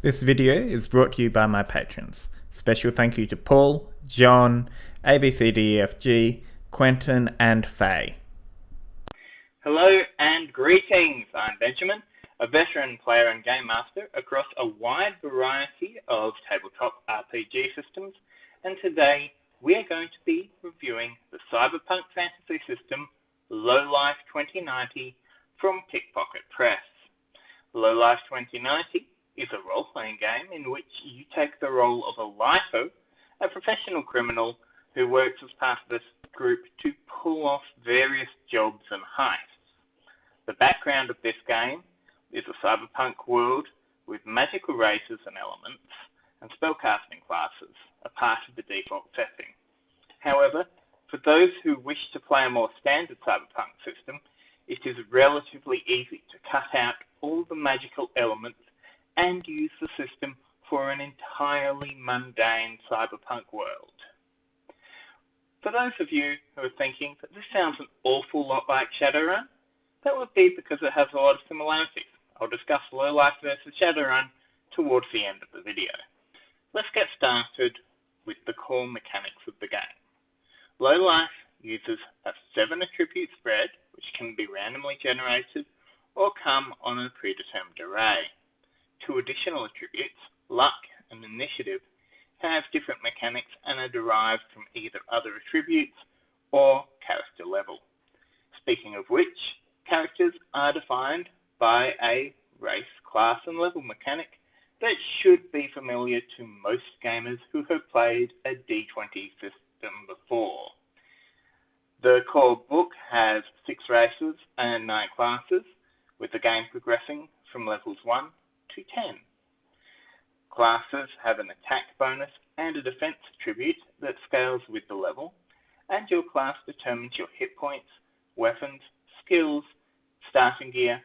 This video is brought to you by my patrons. Special thank you to Paul, John, ABCDEFG, Quentin and Faye. Hello and greetings. I'm Benjamin, a veteran player and game master across a wide variety of tabletop RPG systems, and today we are going to be reviewing the cyberpunk fantasy system Lowlife 2090 from Pickpocket Press. Lowlife 2090 is a role-playing game in which you take the role of a LIFO, a professional criminal who works as part of this group to pull off various jobs and heists. The background of this game is a cyberpunk world with magical races and elements and spellcasting classes, a part of the default setting. However, for those who wish to play a more standard cyberpunk system, it is relatively easy to cut out all the magical elements and use the system for an entirely mundane cyberpunk world. For those of you who are thinking that this sounds an awful lot like Shadowrun, that would be because it has a lot of similarities. I'll discuss Lowlife versus Shadowrun towards the end of the video. Let's get started with the core mechanics of the game. Lowlife uses a 7-attribute spread, which can be randomly generated or come on a predetermined array. 2 additional attributes, luck and initiative, have different mechanics and are derived from either other attributes or character level. Speaking of which, characters are defined by a race, class and level mechanic that should be familiar to most gamers who have played a D20 system before. The core book has 6 races and 9 classes, with the game progressing from levels 1 to 10. Classes have an attack bonus and a defense attribute that scales with the level, and your class determines your hit points, weapons, skills, starting gear,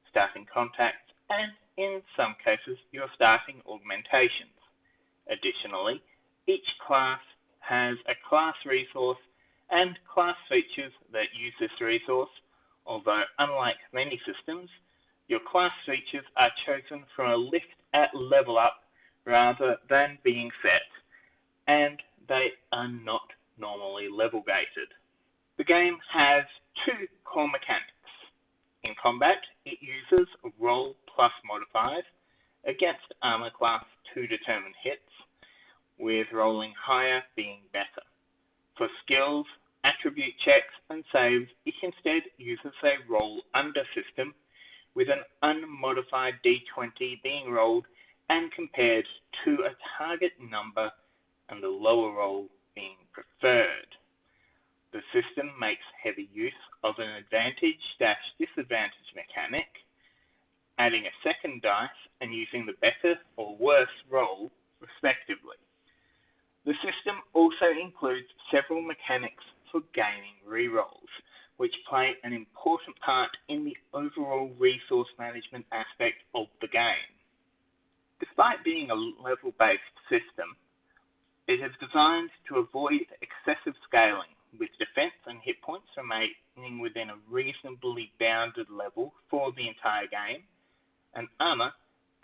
starting contacts, and in some cases your starting augmentations. Additionally, each class has a class resource and class features that use this resource, although unlike many systems, your class features are chosen from a list at level up rather than being set, and they are not normally level gated. The game has 2 core mechanics. In combat, it uses roll plus modifiers against armor class to determine hits, with rolling higher being better. For skills, attribute checks and saves, it instead uses a roll under system, with an unmodified D20 being rolled and compared to a target number and the lower roll being preferred. The system makes heavy use of an advantage-disadvantage mechanic, adding a second dice and using the better or worse roll, respectively. The system also includes several mechanics for gaining rerolls, which play an important part in the overall resource management aspect of the game. Despite being a level-based system, it is designed to avoid excessive scaling, with defense and hit points remaining within a reasonably bounded level for the entire game, and armor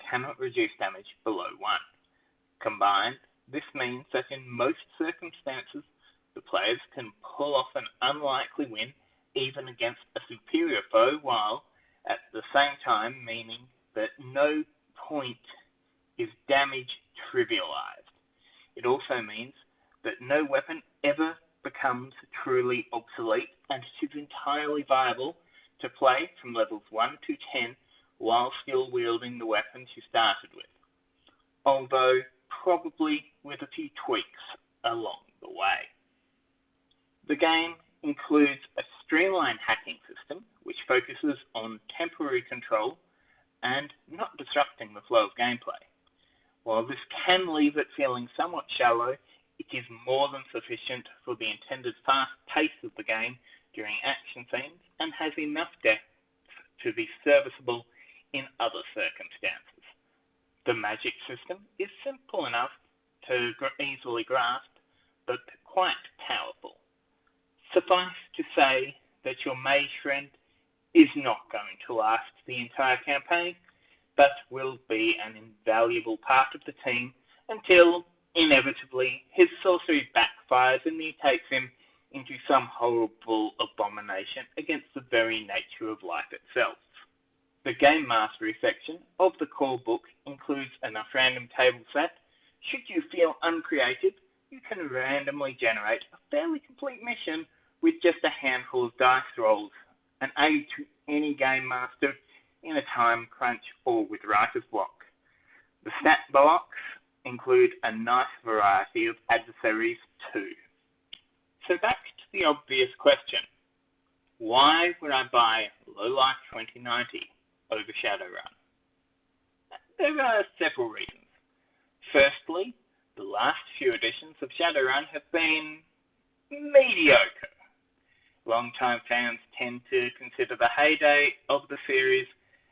cannot reduce damage below 1. Combined, this means that in most circumstances, the players can pull off an unlikely win even against a superior foe, while at the same time meaning that no point is damage trivialized. It also means that no weapon ever becomes truly obsolete, and it is entirely viable to play from levels 1 to 10 while still wielding the weapons you started with, although probably with a few tweaks along the way. The game includes a streamlined hacking system which focuses on temporary control and not disrupting the flow of gameplay. While this can leave it feeling somewhat shallow, it is more than sufficient for the intended fast pace of the game during action scenes and has enough depth to be serviceable in other circumstances. The magic system is simple enough to easily grasp, but quite powerful. Suffice to say that your mage friend is not going to last the entire campaign, but will be an invaluable part of the team until, inevitably, his sorcery backfires and he takes him into some horrible abomination against the very nature of life itself. The Game Mastery section of the core book includes enough random table set. Should you feel uncreative, you can randomly generate a fairly complete mission with just a handful of dice rolls, an aid to any Game Master in a time crunch or with writer's block. The stat blocks include a nice variety of adversaries too. So back to the obvious question. Why would I buy Lowlife 2090 over Shadowrun? There are several reasons. Firstly, the last few editions of Shadowrun have been mediocre. Long-time fans tend to consider the heyday of the series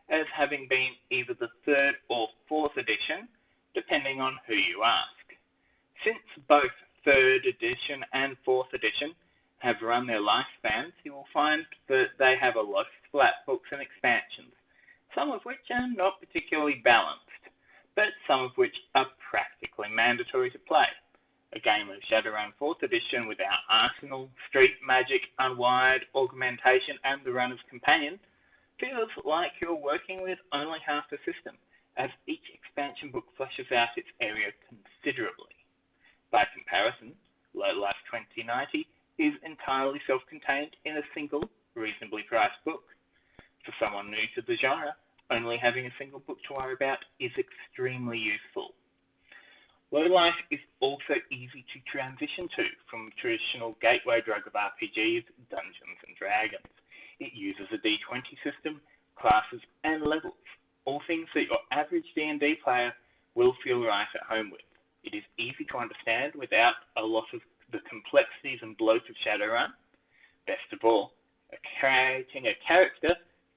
as having been either the third or fourth edition, depending on who you ask. Since both third edition and fourth edition have run their lifespans, you will find that they have a lot of flat books and expansions, some of which are not particularly balanced, but some of which are practically mandatory to play. A game of Shadowrun 4th edition without Arsenal, Street Magic, Unwired, Augmentation, and the Runner's Companion feels like you're working with only half the system, as each expansion book fleshes out its area considerably. By comparison, Lowlife 2090 is entirely self-contained in a single, reasonably priced book. For someone new to the genre, only having a single book to worry about is extremely useful. Lowlife is also easy to transition to from the traditional gateway drug of RPGs, Dungeons and Dragons. It uses a D20 system, classes, and levels, all things that your average D&D player will feel right at home with. It is easy to understand without a lot of the complexities and bloat of Shadowrun. Best of all, creating a character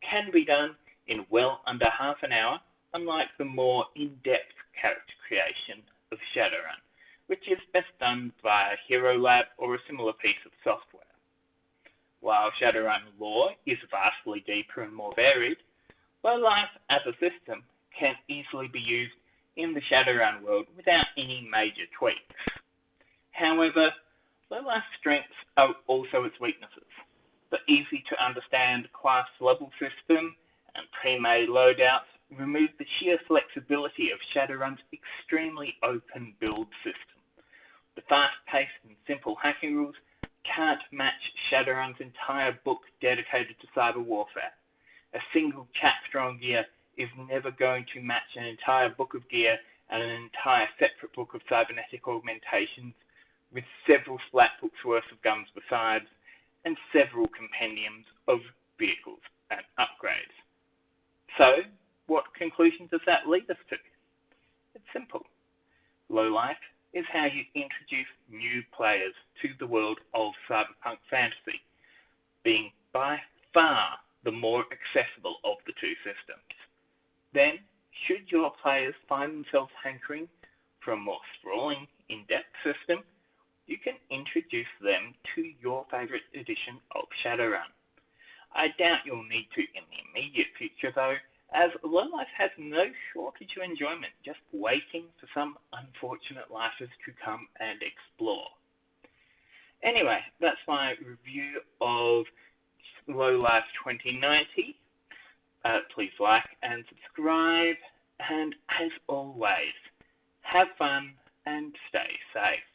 can be done in well under half an hour, unlike the more in-depth character creation of Shadowrun, which is best done via Hero Lab or a similar piece of software. While Shadowrun lore is vastly deeper and more varied, Lowlife as a system can easily be used in the Shadowrun world without any major tweaks. However, Lowlife's strengths are also its weaknesses. The easy-to-understand class level system and pre-made loadouts remove the sheer flexibility of Shadowrun's extremely open build system. The fast-paced and simple hacking rules can't match Shadowrun's entire book dedicated to cyber warfare. A single chapter on gear is never going to match an entire book of gear and an entire separate book of cybernetic augmentations, with several flat books worth of guns besides, and several compendiums of vehicles and upgrades. So, what conclusion does that lead us to? It's simple. Lowlife is how you introduce new players to the world of cyberpunk fantasy, being by far the more accessible of the two systems. Then, should your players find themselves hankering for a more sprawling, in-depth system, you can introduce them to your favourite edition of Shadowrun. I doubt you'll need to in the immediate future though, as Lowlife has no shortage of enjoyment just waiting for some unfortunate lifers to come and explore. Anyway, that's my review of Lowlife 2090. Please like and subscribe, and as always, have fun and stay safe.